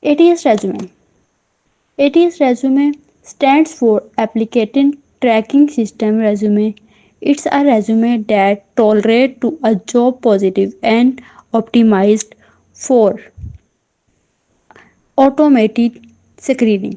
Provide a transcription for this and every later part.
ATS resume. ATS resume stands for Applicant Tracking System Resume. It's a resume that tolerates to a job positive and optimized for automated screening.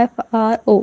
FRO,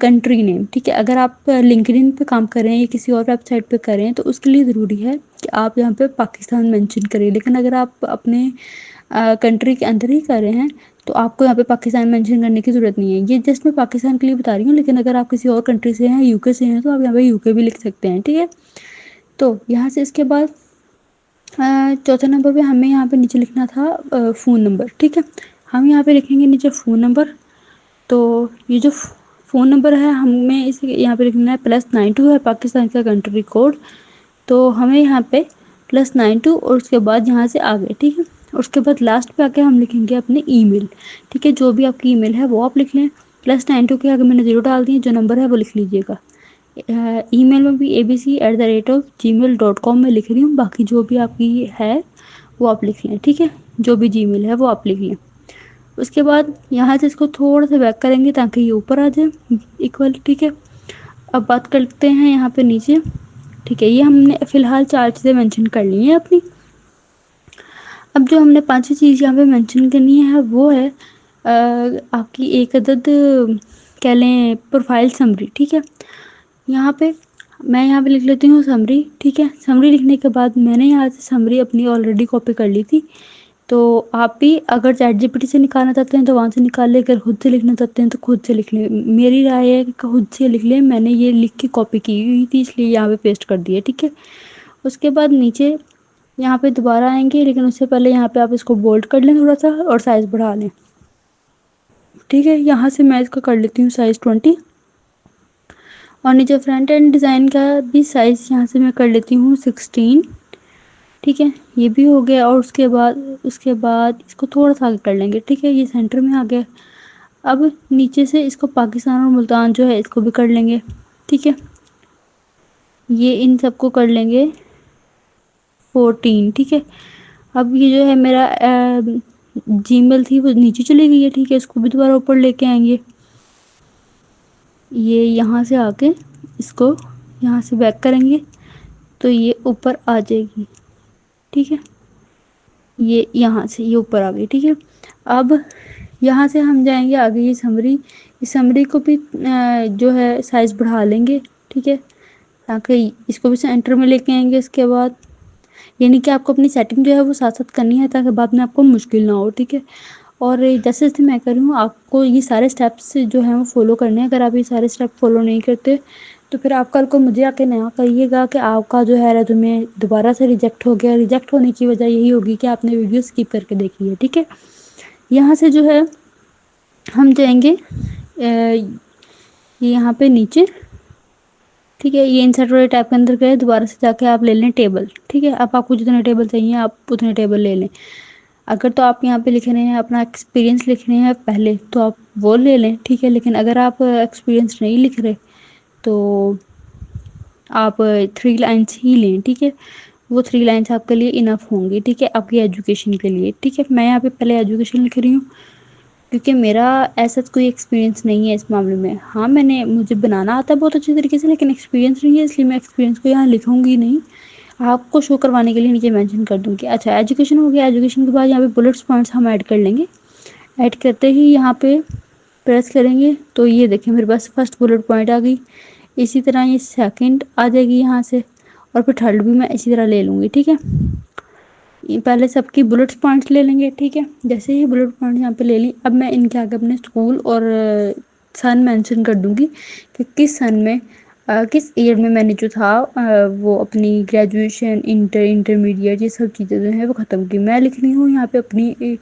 country name, ٹھیک ہے. اگر آپ LinkedIn پہ کام کر رہے ہیں یا کسی اور ویب سائٹ پہ کر رہے ہیں تو اس کے لیے ضروری ہے کہ آپ یہاں پہ پاکستان مینشن کریں. لیکن اگر آپ اپنے کنٹری کے اندر ہی کر رہے ہیں تو آپ کو یہاں پہ پاکستان مینشن کرنے کی ضرورت نہیں ہے. یہ جسٹ میں پاکستان کے لیے بتا رہی ہوں، لیکن اگر آپ کسی اور کنٹری سے ہیں، یو کے سے ہیں، تو آپ یہاں پہ یو کے بھی لکھ سکتے ہیں، ٹھیک ہے. تو یہاں سے اس کے بعد چوتھے نمبر پہ ہمیں یہاں پہ نیچے لکھنا تھا فون نمبر، ٹھیک ہے. ہم یہاں پہ لکھیں گے نیچے فون نمبر. تو یہ جو فون نمبر ہے ہمیں اس یہاں پہ لکھنا ہے +92 ہے پاکستان کا کنٹری کوڈ. تو ہمیں یہاں پہ +92 اور اس کے بعد یہاں سے آگے، ٹھیک ہے. اور اس کے بعد لاسٹ پہ آ کے ہم لکھیں گے اپنی ای میل، ٹھیک ہے. جو بھی آپ کی ای میل ہے وہ آپ لکھ لیں. +92 کے آگے میں نے 0 ڈال دی، جو نمبر ہے وہ لکھ لیجیے گا. ای میل میں بھی abc@gmail.com میں لکھ رہی ہوں. باقی جو بھی آپ کی ہے وہ آپ لکھ لیں، ٹھیک ہے. جو بھی جی میل ہے وہ آپ لکھ لیں. اس کے بعد یہاں سے اس کو تھوڑا سا بیک کریں گے تاکہ یہ اوپر آ جائے ایکول، ٹھیک ہے. اب بات کرتے ہیں یہاں پہ نیچے، ٹھیک ہے. یہ ہم نے فی الحال 4 چیزیں مینشن کر لی ہیں اپنی. اب جو ہم نے 5ویں چیز یہاں پہ مینشن کرنی ہے وہ ہے آپ کی ایک عدد کہہ لیں پروفائل سمری، ٹھیک ہے. یہاں پہ میں یہاں پہ لکھ لیتی ہوں سمری، ٹھیک ہے. سمری لکھنے کے بعد میں نے یہاں سے سمری اپنی آلریڈی کاپی کر لی تھی. تو آپ بھی اگر ChatGPT سے نکالنا چاہتے ہیں تو وہاں سے نکال لیں، اگر خود سے لکھنا چاہتے ہیں تو خود سے لکھ لیں. میری رائے ہے کہ خود سے لکھ لیں. میں نے یہ لکھ کے کاپی کی ہوئی تھی اس لیے یہاں پہ پیسٹ کر دیا، ٹھیک ہے. اس کے بعد نیچے یہاں پہ دوبارہ آئیں گے، لیکن اس سے پہلے یہاں پہ آپ اس کو بولڈ کر لیں تھوڑا سا اور سائز بڑھا لیں، ٹھیک ہے. یہاں سے میں اس کا کر لیتی ہوں سائز 20. اور نیچے فرنٹ اینڈ ڈیزائن کا بھی سائز یہاں سے میں کر لیتی ہوں 16، ٹھیک ہے. یہ بھی ہو گیا. اور اس کے بعد اس کو تھوڑا سا آگے کر لیں گے، ٹھیک ہے. یہ سینٹر میں آ گیا. اب نیچے سے اس کو پاکستان اور ملتان جو ہے اس کو بھی کر لیں گے، ٹھیک ہے. یہ ان سب کو کر لیں گے 14، ٹھیک ہے. اب یہ جو ہے میرا جی میل تھی وہ نیچے چلی گئی ہے، ٹھیک ہے. اس کو بھی دوبارہ اوپر لے کے آئیں گے. یہ یہاں سے آ کے اس کو یہاں سے بیک کریں گے تو یہ اوپر آ جائے گی، ٹھیک ہے. یہ یہاں سے یہ اوپر آ گئی، ٹھیک ہے. اب یہاں سے ہم جائیں گے آگے. یہ سمری، اس سمری کو بھی جو ہے سائز بڑھا لیں گے، ٹھیک ہے. تاکہ اس کو بھی سینٹر میں لے کے آئیں گے. اس کے بعد یعنی کہ آپ کو اپنی سیٹنگ جو ہے وہ ساتھ ساتھ کرنی ہے تاکہ بعد میں آپ کو مشکل نہ ہو، ٹھیک ہے. اور جیسے جیسے میں کر رہی ہوں آپ کو یہ سارے اسٹیپس جو ہیں وہ فالو کرنے ہیں. اگر آپ یہ سارے اسٹیپ فالو نہیں کرتے تو پھر آپ کل کو مجھے آ کے نیا کہیے گا کہ آپ کا جو ہے ریزیومے دوبارہ سے ریجیکٹ ہو گیا. ریجیکٹ ہونے کی وجہ یہی ہوگی کہ آپ نے ویڈیو اسکپ کر کے دیکھی ہے، ٹھیک ہے. یہاں سے جو ہے ہم جائیں گے یہاں پہ نیچے، ٹھیک ہے. یہ انسرٹ والے ٹیب کے اندر گئے، دوبارہ سے جا کے آپ لے لیں ٹیبل، ٹھیک ہے. اب آپ کو جتنے ٹیبل چاہیے آپ اتنے ٹیبل لے لیں. اگر تو آپ یہاں پہ لکھ رہے ہیں اپنا ایکسپیرینس لکھ رہے ہیں پہلے تو آپ وہ لے لیں، ٹھیک ہے. لیکن اگر آپ ایکسپیرینس نہیں لکھ رہے تو آپ 3 لائنس ہی لیں، ٹھیک ہے. وہ 3 لائنس آپ کے لیے انف ہوں گی، ٹھیک ہے، آپ کی ایجوکیشن کے لیے، ٹھیک ہے. میں یہاں پہ پہلے ایجوکیشن لکھ رہی ہوں کیونکہ میرا ایسا کوئی ایکسپیرینس نہیں ہے اس معاملے میں. ہاں مجھے بنانا آتا ہے بہت اچھی طریقے سے، لیکن ایکسپیرینس نہیں ہے، اس لیے میں ایکسپیرینس کو یہاں لکھوں گی نہیں. آپ کو شو کروانے کے لیے نیچے مینشن کر دوں گی. اچھا ایجوکیشن ہو گیا. ایجوکیشن کے بعد یہاں پہ بلٹس پوائنٹس ہم ایڈ کر لیں گے. ایڈ کرتے ہی یہاں پہ پریس کریں گے تو یہ دیکھیں میرے پاس فرسٹ بلٹ پوائنٹ آ گئی. اسی طرح یہ سیکنڈ آ جائے گی یہاں سے، اور پھر تھرڈ بھی میں اسی طرح لے لوں گی، ٹھیک ہے. پہلے سب کی بلٹس پوائنٹس لے لیں گے، ٹھیک ہے. جیسے ہی بلٹ پوائنٹ یہاں پہ لے لی، اب میں ان کے آگے اپنے اسکول اور سن مینشن کر دوں گی کہ کس سن میں کس ایئر میں نے جو تھا وہ اپنی گریجویشن انٹرمیڈیٹ یہ سب چیزیں جو ہیں وہ ختم کی. میں لکھ رہی ہوں یہاں پہ اپنی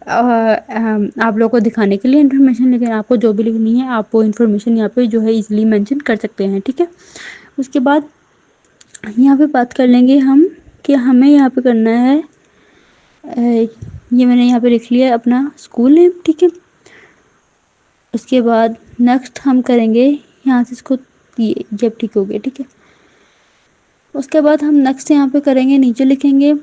آپ لوگوں کو دکھانے کے لیے انفارمیشن، لیکن آپ کو جو بھی لکھنی ہے آپ وہ انفارمیشن یہاں پہ جو ہے ایزیلی مینشن کر سکتے ہیں، ٹھیک ہے. اس کے بعد یہاں پہ بات کر لیں گے ہم کہ ہمیں یہاں پہ کرنا ہے یہ میں نے یہاں پہ لکھ لیا ہے اپنا اسکول نیم، ٹھیک ہے. اس کے بعد نیکسٹ ہم کریں گے یہاں سے اس کو یہ جب ٹھیک ہو گیا، ٹھیک ہے. اس کے بعد ہم نیکسٹ یہاں پہ کریں گے، نیچے لکھیں گے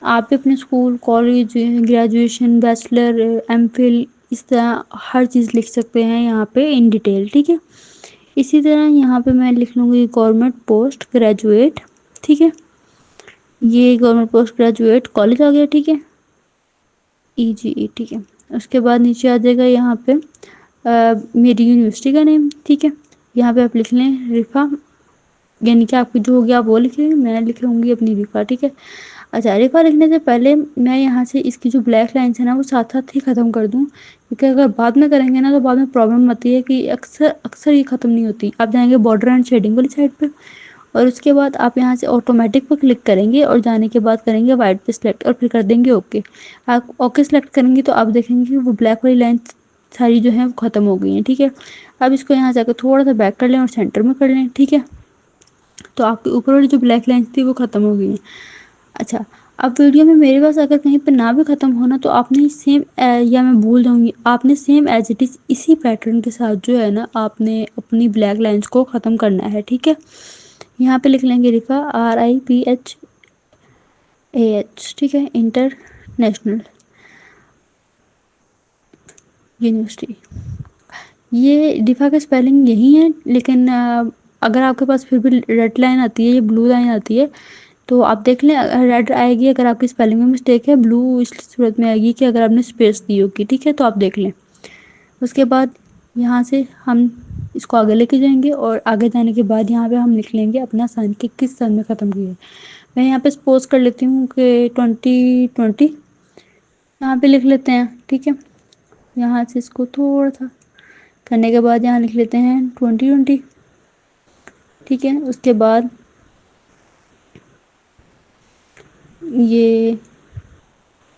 آپ اپنے school, college, graduation, bachelor, M phil, اس طرح ہر چیز لکھ سکتے ہیں یہاں پہ ان ڈیٹیل، ٹھیک ہے. اسی طرح یہاں پہ میں لکھ لوں گی گورنمنٹ پوسٹ گریجویٹ، ٹھیک ہے. یہ گورنمنٹ پوسٹ گریجویٹ کالج آ گیا، ٹھیک ہے. ای جی ای، ٹھیک ہے. اس کے بعد نیچے آ جائے گا یہاں پہ میری یونیورسٹی کا نیم، ٹھیک ہے. یہاں پہ آپ لکھ لیں رفا، یعنی کہ آپ کی جو ہوگی آپ وہ لکھ لیں، میں لکھوں گی اپنی رفا، ٹھیک ہے. اچھا، رفا لکھنے سے پہلے میں یہاں سے اس کی جو بلیک لائنس ہے نا وہ ساتھ ساتھ ہی ختم کر دوں، کیونکہ اگر بعد میں کریں گے نا تو بعد میں پرابلم آتی ہے کہ اکثر یہ ختم نہیں ہوتی. آپ جائیں گے بارڈر اینڈ شیڈنگ والی سائڈ پہ، اور اس کے بعد آپ یہاں سے آٹومیٹک پہ کلک کریں گے اور جانے کے بعد کریں گے وائٹ پہ سلیکٹ اور پھر کر دیں گے اوکے. آپ اوکے سلیکٹ کریں گے تو آپ دیکھیں گے کہ وہ بلیک والی لائن ساری جو ہیں وہ ختم ہو گئی ہیں، ٹھیک ہے. اب اس کو یہاں سے تھوڑا سا بیک کر لیں اور سینٹر میں کر لیں، ٹھیک ہے. تو آپ کے اوپر والی جو بلیک لائنس تھی وہ ختم ہو گئی ہیں. اچھا، اب ویڈیو میں میرے پاس اگر کہیں پہ نہ بھی ختم ہونا تو آپ نے سیم، یا میں بھول جاؤں گی، آپ نے سیم ایز اٹ از اسی پیٹرن کے ساتھ جو ہے نا آپ نے اپنی بلیک لائنس کو ختم کرنا ہے، ٹھیک ہے. یہاں پہ لکھ لیں گے رفا RIPHAH، ٹھیک ہے، انٹرنیشنل یونیورسٹی. یہ رفا کا اسپیلنگ یہی ہے، لیکن اگر آپ کے پاس پھر بھی ریڈ لائن آتی ہے یا بلو لائن آتی ہے تو آپ دیکھ لیں. ریڈ آئے گی اگر آپ کی اسپیلنگ میں مسٹیک ہے، بلو اس صورت میں آئے گی کہ اگر آپ نے اسپیس دی ہوگی، ٹھیک ہے. تو آپ دیکھ لیں. اس کے بعد یہاں سے ہم اس کو آگے لے کے جائیں گے اور آگے جانے کے بعد یہاں پہ ہم لکھ لیں گے اپنا سن کہ کس سن میں ختم کیا ہے. میں یہاں پہ سپوز کر لیتی ہوں کہ 2020 یہاں پہ لکھ لیتے ہیں، ٹھیک ہے. یہاں سے اس کو تھوڑا سا کرنے کے بعد یہاں لکھ لیتے ہیں 2020، ٹھیک ہے. اس کے بعد یہ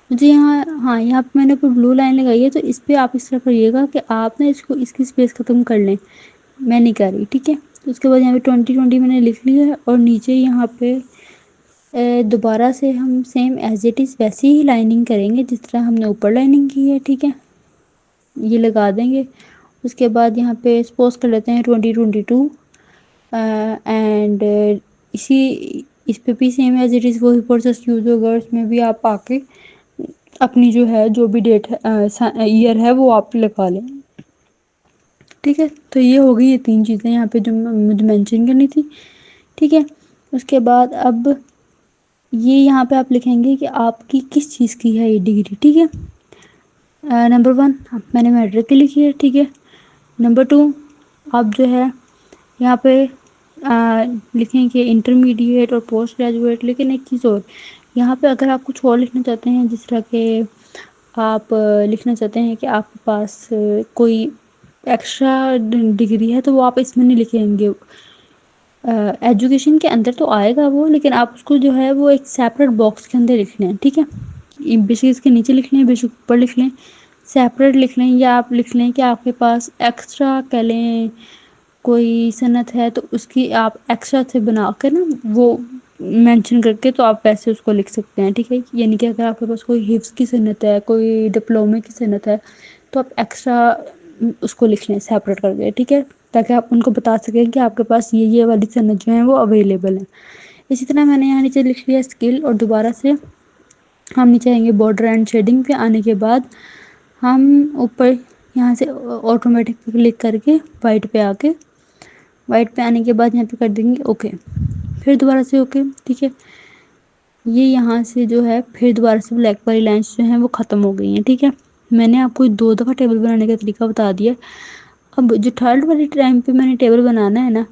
مجھے یہاں پہ میں نے کوئی بلو لائن لگائی ہے تو اس پہ آپ اس طرح کریے گا کہ آپ نے اس کو اس کی اسپیس ختم کر لیں. میں نہیں کر رہی، ٹھیک ہے. اس کے بعد یہاں پہ 2020 میں نے لکھ لیا ہے اور نیچے یہاں پہ دوبارہ سے ہم سیم ایز اٹ از ویسی ہی لائننگ کریں گے جس طرح ہم نے اوپر لائننگ کی ہے، ٹھیک ہے. یہ لگا دیں گے. اس کے بعد یہاں پہ سپوز کر لیتے ہیں 2022 اینڈ اسی اس پہ بھی سیم ایز اٹ از وہی پروسیس یوز ہوگا. اس میں بھی آپ آ کے اپنی جو ہے جو بھی ڈیٹ ہے ایئر ہے وہ آپ لگا لیں، ٹھیک ہے. تو یہ ہوگئی یہ 3 چیزیں یہاں پہ جو مجھے مینشن کرنی تھی، ٹھیک ہے. اس کے بعد اب یہ یہاں پہ آپ لکھیں گے کہ آپ کی کس چیز کی ہے یہ ڈگری، ٹھیک ہے. نمبر 1 میں نے میٹرک کی لکھی ہے، ٹھیک ہے. نمبر 2 آپ جو ہے یہاں پہ لکھیں کہ انٹرمیڈیٹ اور پوسٹ گریجویٹ. لیکن ایک چیز اور، یہاں پہ اگر آپ کچھ اور لکھنا چاہتے ہیں جس طرح کہ آپ لکھنا چاہتے ہیں کہ آپ کے پاس کوئی ایکسٹرا ڈگری ہے تو وہ آپ اس میں نہیں لکھیں گے. ایجوکیشن کے اندر تو آئے گا وہ، لیکن آپ اس کو جو ہے وہ ایک سیپریٹ باکس کے اندر لکھ لیں، ٹھیک ہے. بے شک اس کے نیچے لکھ لیں، بے شک اوپر لکھ لیں، سیپریٹ لکھ لیں. یا آپ لکھ لیں کہ آپ کے پاس ایکسٹرا کہہ لیں کوئی صنعت ہے تو اس کی آپ ایکسٹرا سے بنا کر نا وہ مینشن کر کے تو آپ ویسے اس کو لکھ سکتے ہیں، ٹھیک ہے. یعنی کہ اگر آپ کے پاس کوئی حفظ کی صنعت ہے، کوئی ڈپلومے کی صنعت ہے تو آپ ایکسٹرا اس کو لکھ لیں سیپریٹ کر کے، ٹھیک ہے. تاکہ آپ ان کو بتا سکیں کہ آپ کے پاس یہ والی صنعت جو ہیں وہ اویلیبل ہیں. اسی طرح میں نے یہاں نیچے لکھ لیا اسکل، اور دوبارہ سے ہم نیچے آئیں گے بارڈر اینڈ شیڈنگ پہ. آنے کے بعد ہم اوپر یہاں سے آٹومیٹک پہ کلک کر کے وائٹ پہ آ کے وائٹ پہ آنے کے بعد یہاں پہ کر دیں گے اوکے. پھر دوبارہ سے اوکے، ٹھیک ہے. یہ یہاں سے جو ہے پھر دوبارہ سے بلیک والی لائنس جو ہیں وہ ختم ہو گئی ہیں، ٹھیک ہے. میں نے آپ کو 2 دفعہ ٹیبل بنانے کا طریقہ بتا دیا. اب جو تھرڈ والی ٹائم پہ میں نے ٹیبل بنانا ہے نا،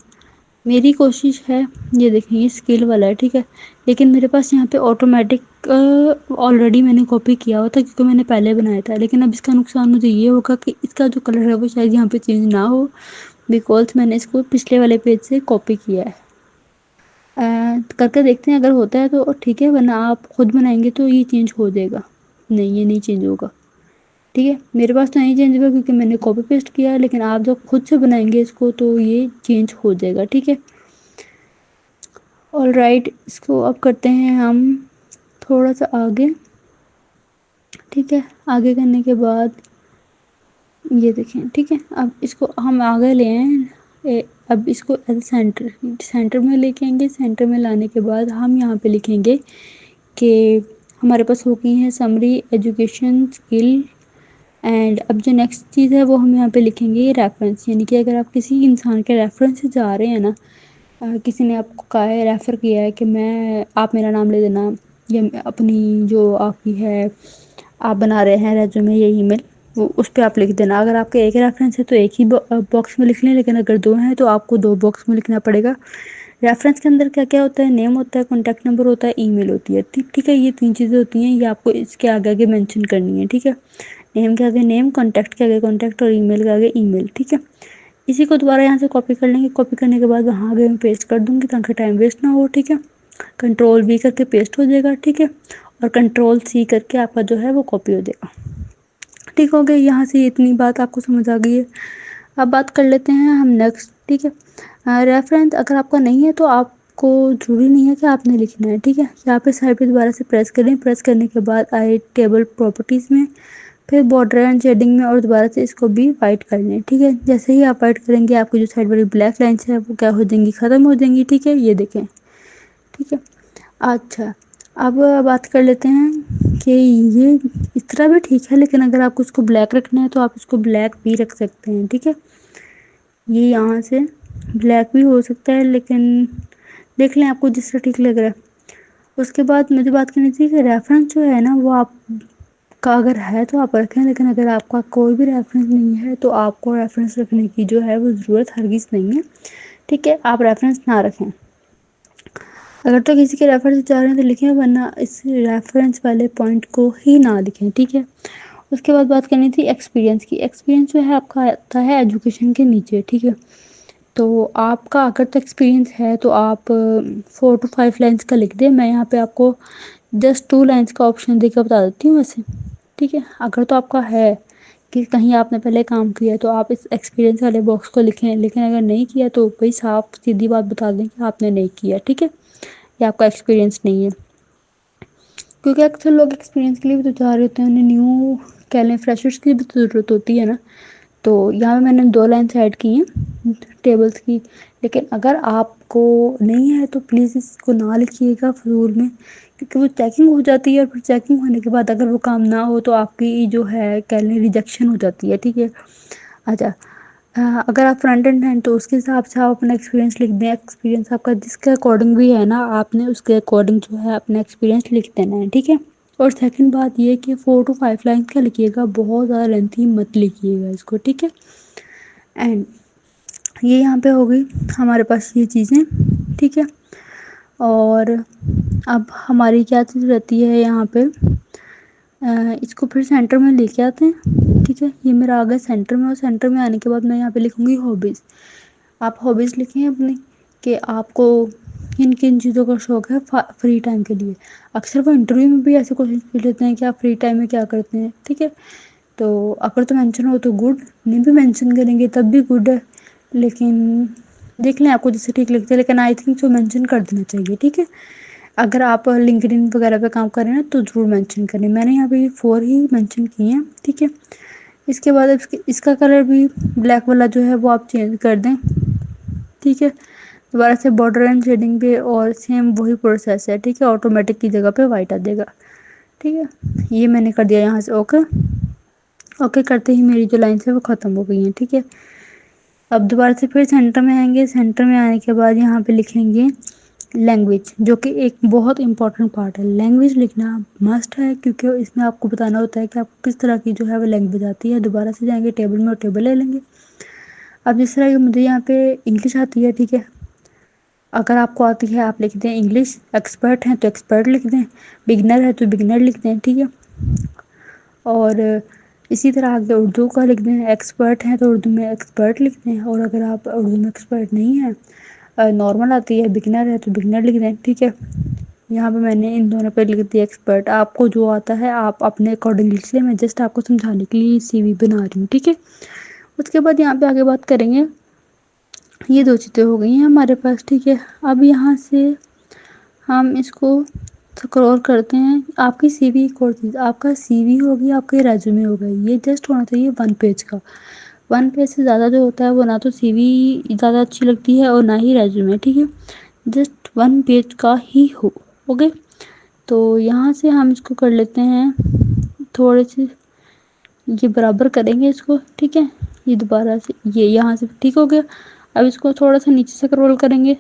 میری کوشش ہے، یہ دیکھیں یہ اسکل والا ہے، ٹھیک ہے. لیکن میرے پاس یہاں پہ آٹومیٹک آلریڈی میں نے کاپی کیا ہوا تھا کیونکہ میں نے پہلے بنایا تھا. لیکن اب اس کا نقصان مجھے یہ ہوگا کہ اس کا جو کلر ہے وہ شاید یہاں پہ چینج نہ ہو، بیکاز میں نے اس کو پچھلے والے پیج سے کاپی کیا ہے. کر کے دیکھتے ہیں، اگر ہوتا ہے تو ٹھیک ہے، ورنہ آپ خود بنائیں گے تو یہ چینج ہو جائے گا. نہیں، یہ نہیں چینج ہوگا، ٹھیک ہے. میرے پاس تو نہیں چینج ہوگا کیونکہ میں نے کاپی پیسٹ کیا ہے، لیکن آپ جب خود سے بنائیں گے اس کو تو یہ چینج ہو جائے گا، ٹھیک ہے. آلرائٹ، اس کو اب کرتے ہیں ہم تھوڑا سا آگے، ٹھیک ہے. آگے کرنے کے بعد یہ دیکھیں، ٹھیک ہے. اب اس کو ہم آگے لے آئیں. اب اس کو سینٹر میں لے کے آئیں گے. سینٹر میں لانے کے بعد ہم یہاں پہ لکھیں گے کہ ہمارے پاس ہو گئی ہیں سمری، ایجوکیشن، اسکل، اینڈ اب جو نیکسٹ چیز ہے وہ ہم یہاں پہ لکھیں گے ریفرنس. یعنی کہ اگر آپ کسی انسان کے ریفرنس سے جا رہے ہیں نا، کسی نے آپ کو کہا ہے، ریفر کیا ہے کہ آپ میرا نام لے دینا، یا اپنی جو آپ کی ہے آپ بنا رہے ہیں ریزیومے یا ای میل، وہ اس پہ آپ لکھ دینا. اگر آپ کا ایک ریفرنس ہے تو ایک ہی باکس میں لکھ لیں، لیکن اگر دو ہیں تو آپ کو دو باکس میں لکھنا پڑے گا. ریفرنس کے اندر کیا کیا ہوتا ہے؟ نیم ہوتا ہے، کانٹیکٹ نمبر ہوتا ہے، ای میل ہوتی ہے. ٹھیک ہے، یہ تین چیزیں ہوتی ہیں، یہ آپ کو اس کے آگے آگے مینشن کرنی ہے. ٹھیک ہے، نیم کے آگے نیم، کانٹیکٹ کے آگے کانٹیکٹ، اور ای میل کے آگے ای میل. ٹھیک ہے، اسی کو دوبارہ یہاں سے کاپی کر لیں گے. کاپی کرنے کے بعد وہاں آگے میں پیسٹ کر دوں گی تاکہ ٹائم ویسٹ نہ ہو. ٹھیک ہے، کنٹرول وی کر کے پیسٹ ہو جائے گا. ٹھیک ہے، اور کنٹرول سی کر کے آپ کا جو ہے وہ کاپی ہو جائے گا. ٹھیک ہو گیا، یہاں سے اتنی بات آپ کو سمجھ آ گئی ہے. اب بات کر لیتے ہیں ہم نیکسٹ. ٹھیک ہے، ریفرنس اگر آپ کا نہیں ہے تو آپ کو ضروری نہیں ہے کہ آپ نے لکھنا ہے. ٹھیک ہے، یہاں پہ سائڈ پہ دوبارہ سے پریس کریں. پریس کرنے کے بعد آئے ٹیبل پراپرٹیز میں، پھر بارڈر اینڈ شیڈنگ میں، اور دوبارہ سے اس کو بھی وائٹ کر لیں. ٹھیک ہے، جیسے ہی آپ وائٹ کریں گے آپ کی جو سائڈ والی بلیک لائنس ہے وہ کیا ہو جائیں گی؟ ختم ہو جائیں گی. ٹھیک ہے، یہ دیکھیں. ٹھیک ہے، اچھا اب بات کر لیتے ہیں کہ یہ اس طرح بھی ٹھیک ہے، لیکن اگر آپ کو اس کو بلیک رکھنا ہے تو آپ اس کو بلیک بھی رکھ سکتے ہیں. ٹھیک ہے، یہ یہاں سے بلیک بھی ہو سکتا ہے، لیکن دیکھ لیں آپ کو جس سے ٹھیک لگ رہا ہے. اس کے بعد مجھے بات کرنی تھی کہ ریفرنس جو ہے نا وہ آپ کا اگر ہے تو آپ رکھیں، لیکن اگر آپ کا کوئی بھی ریفرنس نہیں ہے تو آپ کو ریفرنس رکھنے کی جو ہے وہ ضرورت ہرگز نہیں ہے. ٹھیک ہے، آپ ریفرنس نہ رکھیں. اگر تو کسی کے ریفرنس چاہ رہے ہیں تو لکھیں، ورنہ اس ریفرنس والے پوائنٹ کو ہی نہ لکھیں. ٹھیک ہے، اس کے بعد بات کرنی تھی ایکسپیرینس کی. ایکسپیرینس جو ہے آپ کا آتا ہے ایجوکیشن کے نیچے. ٹھیک ہے، تو آپ کا اگر تو ایکسپیرینس ہے تو آپ 4 to 5 لائنس کا لکھ دیں. میں یہاں پہ آپ کو جسٹ 2 لائنس کا آپشن دے کے بتا دیتی ہوں ویسے. ٹھیک ہے، اگر تو آپ کا ہے کہ کہیں آپ نے پہلے کام کیا تو آپ اس ایکسپیرینس والے باکس کو لکھیں، لیکن اگر نہیں کیا تو وہی صاف سیدھی بات بتا دیں کہ آپ نے نہیں کیا. ٹھیک ہے، یا آپ کا ایکسپیرینس نہیں ہے. کیونکہ اکثر لوگ ایکسپیرینس کے لیے بھی تو چاہ رہے ہوتے ہیں، انہیں نیو کہہ لیں فریشرس کی بھی تو ضرورت ہوتی ہے نا. تو یہاں میں نے 2 لائنس ایڈ کی ہیں ٹیبلز کی. لیکن اگر آپ کو نہیں ہے تو پلیز اس کو نہ لکھیے گا فضول میں، کیونکہ وہ چیکنگ ہو جاتی ہے، اور پھر چیکنگ ہونے کے بعد اگر وہ کام نہ ہو تو آپ کی جو ہے کہہ لیں ریجیکشن ہو جاتی ہے. ٹھیک ہے، اچھا اگر آپ فرنٹ اینڈ ہیں تو اس کے حساب سے آپ اپنا ایکسپیرینس لکھ دیں. ایکسپیرینس آپ کا جس کے اکارڈنگ بھی ہے نا، آپ نے اس کے اکارڈنگ جو ہے اپنا ایکسپیرینس لکھ دینا ہے. ٹھیک ہے، اور سیکنڈ بات یہ کہ 4 to 5 لائنس کا لکھیے گا، بہت زیادہ لینتھی مت لکھیے گا اس کو. ٹھیک ہے، اینڈ یہ یہاں پہ ہو گئی ہمارے پاس یہ چیزیں. ٹھیک ہے، اور اب ہماری کیا چیز رہتی ہے یہاں پہ، اس کو پھر سینٹر میں لے کے آتے ہیں. ٹھیک ہے، یہ میرا آگے سینٹر میں، اور سینٹر میں آنے کے بعد میں یہاں پہ لکھوں گی ہابیز. آپ ہابیز لکھیں اپنی کہ آپ کو کن کن چیزوں کا شوق ہے فری ٹائم کے لیے. اکثر وہ انٹرویو میں بھی ایسے کوشچن پوچھ لیتے ہیں کہ آپ فری ٹائم میں کیا کرتے ہیں. ٹھیک ہے، تو اگر تو مینشن ہو تو گڈ، نہیں بھی مینشن کریں گے تب بھی گڈ ہے. لیکن دیکھ لیں آپ کو جس سے ٹھیک لگتا ہے، لیکن آئی تھنک سو مینشن کر دینا چاہیے. ٹھیک ہے، اگر آپ لنکڈن وغیرہ پہ کام کر رہے ہیں تو ضرور مینشن کریں. میں نے یہاں پہ 4 ہی مینشن کیے ہیں. ٹھیک ہے، اس کے بعد اس کا کلر بھی بلیک والا جو ہے وہ آپ چینج کر دیں. ٹھیک ہے، دوبارہ سے بارڈر اینڈ شیڈنگ پہ اور سیم وہی پروسیس ہے. ٹھیک ہے، آٹومیٹک کی جگہ پہ وائٹ آ جائے گا. ٹھیک ہے، یہ میں نے کر دیا یہاں سے اوکے. اوکے کرتے ہی میری جو لائنس ہے وہ ختم ہو گئی ہیں. ٹھیک ہے، اب دوبارہ سے پھر سینٹر میں آئیں گے. سینٹر میں آنے کے بعد یہاں پہ لکھیں گے لینگویج، جو کہ ایک بہت امپورٹنٹ پارٹ ہے. لینگویج لکھنا مسٹ ہے، کیونکہ اس میں آپ کو بتانا ہوتا ہے کہ آپ کو کس طرح کی جو ہے وہ لینگویج آتی ہے. دوبارہ سے جائیں گے ٹیبل میں اور ٹیبل لے لیں گے. اب جس طرح کہ مجھے یہاں پہ انگلش آتی ہے. ٹھیک ہے، اگر آپ کو آتی ہے آپ لکھ دیں انگلش. ایکسپرٹ ہیں تو ایکسپرٹ لکھ دیں، بگنر ہے تو بگنر لکھ دیں. ٹھیک ہے، اور اسی طرح آگے اردو کا لکھ دیں. ایکسپرٹ ہیں تو اردو میں ایکسپرٹ لکھ دیں، اور اگر آپ اردو میں ایکسپرٹ نہیں ہیں، نارمل آتی ہے، بگنر ہے تو بگنر لکھ دیں. ٹھیک ہے، یہاں پہ میں نے ان دونوں پہ لکھ دیا ایکسپرٹ. آپ کو جو آتا ہے آپ اپنے اکارڈنگ لکھ لیں، میں جسٹ آپ کو سمجھانے کے لیے سی وی بنا رہی ہوں. ٹھیک ہے، اس کے بعد یہاں پہ آگے بات کریں گے. یہ 2 چیزیں ہو گئی ہیں ہمارے پاس. ٹھیک ہے، اب یہاں سے ہم اس کو اسکرول کرتے ہیں. آپ کی سی وی ایک اور چیز، آپ کا سی وی ہوگی، آپ کا ریزیومے ہوگا، یہ جسٹ ہونا چاہیے 1 پیج کا. 1 پیج سے زیادہ جو ہوتا ہے وہ نہ تو سی وی زیادہ اچھی لگتی ہے اور نہ ہی ریزیومے. ٹھیک ہے، جسٹ 1 پیج کا ہی ہو. اوکے، تو یہاں سے ہم اس کو کر لیتے ہیں تھوڑے سے یہ برابر کریں گے اس کو. ٹھیک ہے، یہ دوبارہ سے یہ یہاں سے ٹھیک ہو گیا. اب اس کو تھوڑا سا نیچے سے اسکرول کریں گے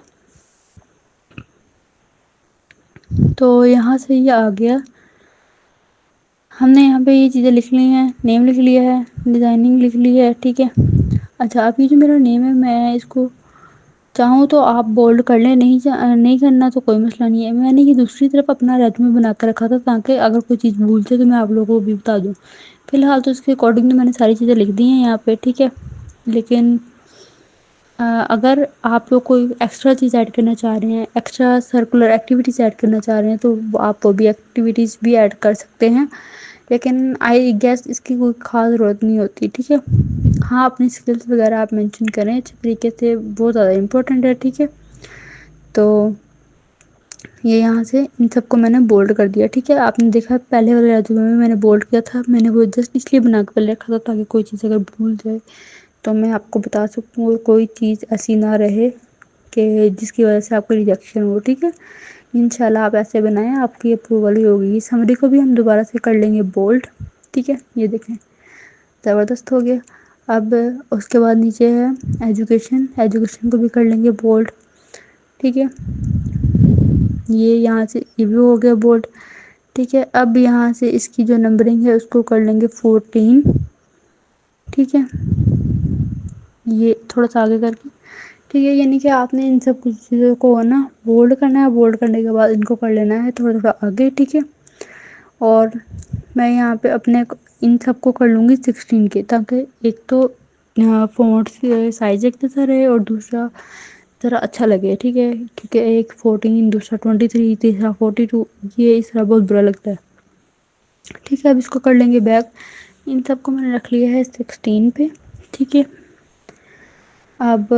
تو یہاں سے یہ آ گیا ہم نے یہاں پہ یہ چیزیں لکھ لی ہیں، نیم لکھ لیا ہے، ڈیزائننگ لکھ لی ہے، ٹھیک ہے۔ اچھا اب یہ جو میرا نیم ہے، میں اس کو چاہوں تو آپ بولڈ کر لیں، نہیں کرنا تو کوئی مسئلہ نہیں ہے۔ میں نے یہ دوسری طرف اپنا ریزیومے بنا کر رکھا تھا تاکہ اگر کوئی چیز بھول جائے تو میں آپ لوگوں کو بھی بتا دوں۔ فی الحال تو اس کے اکارڈنگ میں نے ساری چیزیں لکھ دی ہیں یہاں پہ، ٹھیک ہے۔ لیکن اگر آپ لوگ کوئی ایکسٹرا چیز ایڈ کرنا چاہ رہے ہیں، ایکسٹرا سرکولر ایکٹیویٹیز ایڈ کرنا چاہ رہے ہیں، تو آپ وہ بھی ایکٹیویٹیز بھی ایڈ کر سکتے ہیں، لیکن آئی گیس اس کی کوئی خاص ضرورت نہیں ہوتی، ٹھیک ہے۔ ہاں اپنی اسکلس وغیرہ آپ مینشن کریں اچھے طریقے سے، بہت زیادہ امپورٹنٹ ہے، ٹھیک ہے۔ تو یہ یہاں سے ان سب کو میں نے بولڈ کر دیا، ٹھیک ہے۔ آپ نے دیکھا پہلے والے ریزیومے میں نے بولڈ کیا تھا، میں نے وہ جسٹ اس لیے بنا کر رکھا تھا تاکہ کوئی چیز اگر بھول جائے تو میں آپ کو بتا سکوں، اور کوئی چیز ایسی نہ رہے کہ جس کی وجہ سے آپ کو ریجیکشن ہو، ٹھیک ہے۔ انشاءاللہ آپ ایسے بنائیں، آپ کی اپروول ہی ہوگی۔ سمری کو بھی ہم دوبارہ سے کر لیں گے بولڈ، ٹھیک ہے۔ یہ دیکھیں زبردست ہو گیا۔ اب اس کے بعد نیچے ہے ایجوکیشن، ایجوکیشن کو بھی کر لیں گے بولڈ، ٹھیک ہے۔ یہ یہاں سے یہ بھی ہو گیا بولڈ، ٹھیک ہے۔ اب یہاں سے اس کی جو نمبرنگ ہے اس کو کر لیں گے 14، ٹھیک ہے۔ یہ تھوڑا سا آگے کر کے، ٹھیک ہے۔ یعنی کہ آپ نے ان سب کچھ چیزوں کو نا بولڈ کرنا ہے، بولڈ کرنے کے بعد ان کو کر لینا ہے تھوڑا تھوڑا آگے، ٹھیک ہے۔ اور میں یہاں پہ اپنے ان سب کو کر لوں گی 16 کے، تاکہ ایک تو فونٹ سائز ایک جیسا رہے اور دوسرا ذرا اچھا لگے، ٹھیک ہے۔ کیونکہ ایک 14، دوسرا 23، تیسرا 42، یہ اس طرح بہت برا لگتا ہے، ٹھیک ہے۔ اب اس کو کر لیں گے بیک، ان سب کو میں نے رکھ لیا ہے 16 پہ، ٹھیک ہے۔ اب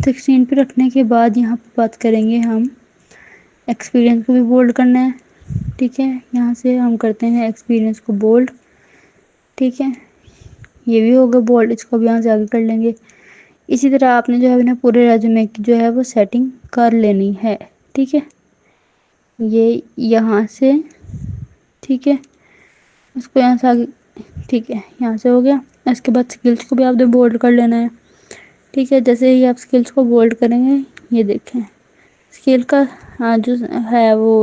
16 پہ رکھنے کے بعد یہاں پہ بات کریں گے ہم ایکسپیرینس کو بھی بولڈ کرنا ہے، ٹھیک ہے۔ یہاں سے ہم کرتے ہیں ایکسپیرینس کو بولڈ، ٹھیک ہے۔ یہ بھی ہوگا بولڈ، اس کو بھی یہاں سے آگے کر لیں گے۔ اسی طرح آپ نے جو ہے اپنے پورے ریزیومے کی جو ہے وہ سیٹنگ کر لینی ہے، ٹھیک ہے۔ یہ یہاں سے، ٹھیک ہے، اس کو یہاں سے آگے، ٹھیک ہے، یہاں سے ہو گیا۔ اس کے بعد اسکلس کو بھی آپ نے بولڈ کر لینا ہے، ٹھیک ہے۔ جیسے ہی آپ اسکلس کو بولڈ کریں گے، یہ دیکھیں اسکیل کا جو ہے وہ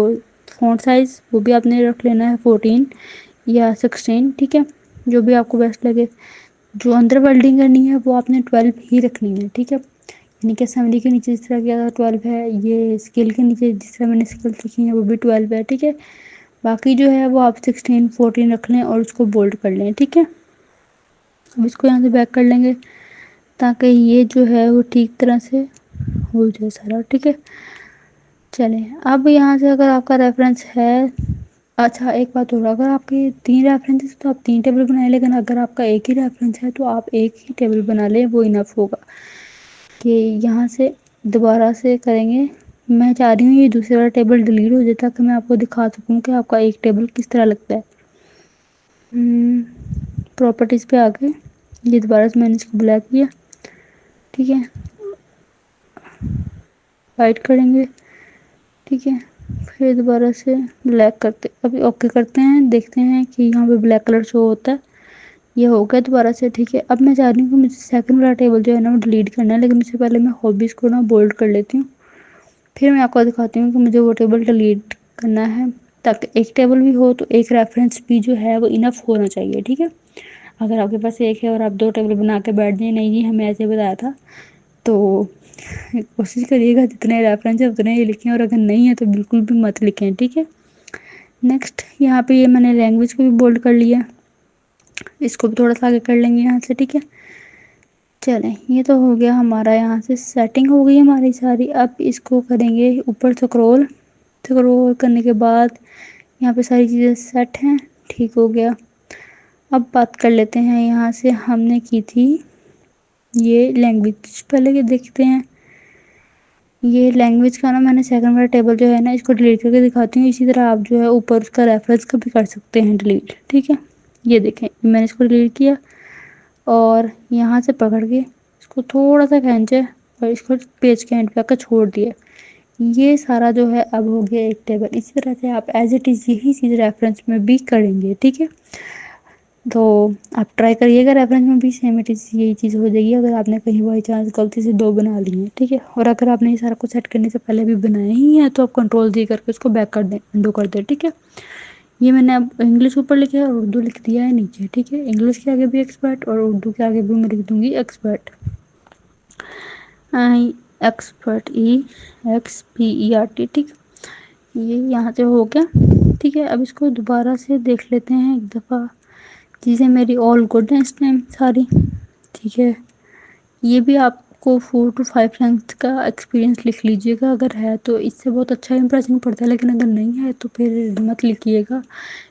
فونٹ سائز وہ بھی آپ نے رکھ لینا ہے 14 یا 16، ٹھیک ہے، جو بھی آپ کو بیسٹ لگے۔ جو اندر ورلڈنگ کرنی ہے وہ آپ نے 12 ہی رکھنی ہے، ٹھیک ہے۔ یعنی کہ اسمبلی کے نیچے جس طرح کیا تھا 12 ہے، یہ اسکیل کے نیچے جس طرح میں نے اسکل لکھی ہیں وہ بھی 12 ہے، ٹھیک ہے۔ باقی جو ہے وہ آپ 16 14 رکھ لیں اور اس کو بولڈ کر لیں، ٹھیک ہے۔ اب اس کو یہاں سے بیک کر لیں گے تاکہ یہ جو ہے وہ ٹھیک طرح سے ہو جائے سارا، ٹھیک ہے۔ چلیں اب یہاں سے اگر آپ کا ریفرنس ہے، اچھا ایک بات ہوگا، اگر آپ کے 3 ریفرنسز تو آپ 3 ٹیبل بنائیں، لیکن اگر آپ کا ایک ہی ریفرنس ہے تو آپ ایک ہی ٹیبل بنا لیں، وہ انف ہوگا۔ کہ یہاں سے دوبارہ سے کریں گے، میں چاہ رہی ہوں یہ دوسرے والا ٹیبل ڈیلیٹ ہو جائے تاکہ میں آپ کو دکھا سکوں کہ آپ کا ایک ٹیبل کس طرح لگتا ہے۔ پراپرٹیز پہ آ گئے، یہ دوبارہ سے میں نے اس کو بلیک کیا، ٹھیک ہے، وائٹ کریں گے، ٹھیک ہے، پھر دوبارہ سے بلیک کرتے، ابھی اوکے کرتے ہیں، دیکھتے ہیں کہ یہاں پہ بلیک کلر شو ہوتا ہے، یہ ہو گیا دوبارہ سے، ٹھیک ہے۔ اب میں چاہ رہی ہوں کہ مجھے سیکنڈ والا ٹیبل جو ہے نا وہ ڈیلیٹ کرنا ہے، لیکن اس سے پہلے میں ہابیز کو نا بولڈ کر لیتی ہوں، پھر میں آپ کو دکھاتی ہوں کہ مجھے وہ ٹیبل ڈیلیٹ کرنا ہے، تاکہ ایک ٹیبل بھی ہو تو ایک ریفرنس بھی جو ہے وہ انف ہونا چاہیے، ٹھیک ہے۔ اگر آپ کے پاس ایک ہے اور آپ 2 ٹیبل بنا کے بیٹھ جائیں، نہیں جی ہمیں ایسے بتایا تھا، تو کوشش کریے گا جتنے ریفرنس ہیں اتنے ہی لکھیں، اور اگر نہیں ہے تو بالکل بھی مت لکھیں، ٹھیک ہے۔ نیکسٹ یہاں پہ یہ میں نے لینگویج کو بھی بولڈ کر لیا، اس کو بھی تھوڑا سا آگے کر لیں گے یہاں سے، ٹھیک ہے۔ چلیں یہ تو ہو گیا ہمارا، یہاں سے سیٹنگ ہو گئی ہماری ساری۔ اب اس کو کریں گے اوپر سکرول، سکرول کرنے کے بعد یہاں پہ ساری چیزیں سیٹ ہیں، ٹھیک ہو گیا۔ اب بات کر لیتے ہیں یہاں سے ہم نے کی تھی یہ لینگویج، پہلے یہ دیکھتے ہیں یہ لینگویج کا نا میں نے سیکنڈ والا ٹیبل جو ہے نا اس کو ڈیلیٹ کر کے دکھاتی ہوں، اسی طرح آپ جو ہے اوپر اس کا ریفرنس کا بھی کر سکتے ہیں ڈیلیٹ، ٹھیک ہے۔ یہ دیکھیں میں نے اس کو ڈیلیٹ کیا اور یہاں سے پکڑ کے اس کو تھوڑا سا کھینچے اور اس کو پیج کے اینڈ پہ آ کر چھوڑ دیا، یہ سارا جو ہے اب ہو گیا ایک ٹیبل۔ اسی طرح سے آپ ایز اٹ از یہی چیز ریفرنس میں بھی کریں گے، ٹھیک ہے۔ تو آپ ٹرائی کریے گا ریفرنس میں بھی سیم اٹ از یہی چیز ہو جائے گی، اگر آپ نے کہیں بائی چانس غلطی سے 2 بنا لی ہیں، ٹھیک ہے۔ اور اگر آپ نے یہ سارا کچھ سیٹ کرنے سے پہلے بھی بنائے ہی ہیں تو آپ کنٹرول دی کر کے اس کو بیک کر دیں، انڈو کر دیں، ٹھیک ہے۔ یہ میں نے اب انگلش اوپر لکھا ہے اور اردو لکھ دیا ہے نیچے، ٹھیک ہے، انگلش کے آگے بھی ایکسپرٹ اور اردو کے آگے بھی میں لکھ دوں گی ایکسپرٹ، ایکسپرٹ EXPERT، ٹھیک ہے، یہ یہاں سے ہو گیا، ٹھیک ہے۔ اب اس کو دوبارہ سے دیکھ لیتے ہیں ایک دفعہ، چیزیں میری آل گڈ ہیں اس ٹائم ساری، ٹھیک ہے۔ یہ بھی آپ کو 4 to 5 لینتھ کا ایکسپیرینس لکھ لیجیے گا، اگر ہے تو اس سے بہت اچھا امپریشن پڑتا ہے، لیکن اگر نہیں ہے تو پھر مت لکھیے گا،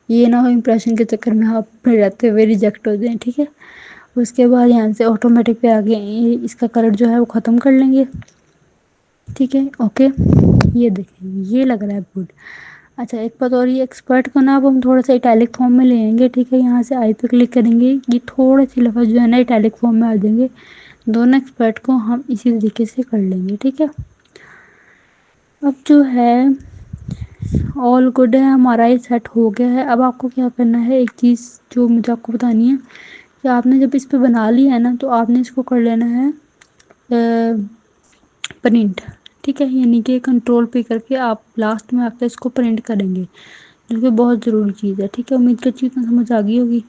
یہ نہ ہو امپریشن کے چکر میں آپ پھر رہتے ہوئے ریجیکٹ ہو جائیں، ٹھیک ہے۔ اس کے بعد یہاں سے آٹومیٹک پہ آگے اس کا کلر جو ہے وہ ختم کر لیں گے، ٹھیک ہے، اوکے۔ یہ دیکھیں یہ لگ رہا ہے گڈ۔ اچھا ایک بات اور، یہ ایکسپرٹ کو نا اب ہم تھوڑا سا اٹیلک فارم میں لے آئیں گے، ٹھیک ہے، یہاں سے آئی پہ کلک کریں گے، یہ تھوڑے سے لفظ جو ہے نا اٹیلک فارم میں آ جائیں گے، دونوں ایکسپرٹ کو ہم اسی طریقے سے کر لیں گے، ٹھیک ہے۔ اب جو ہے آل گڈ ہے ہمارا، یہ سیٹ ہو گیا ہے۔ اب آپ کو کیا کرنا ہے، ایک چیز جو مجھے آپ کو بتانی ہے کہ آپ نے جب اس پہ بنا لیا ہے نا تو آپ نے اس کو کر لینا ہے پرنٹ، ٹھیک ہے، یعنی کہ کنٹرول پہ کر کے آپ لاسٹ میں آ کے اس کو پرنٹ کریں گے، جو کہ بہت ضروری چیز ہے، ٹھیک ہے۔ امید کرتی ہوں اتنا سمجھ آ گئی ہوگی۔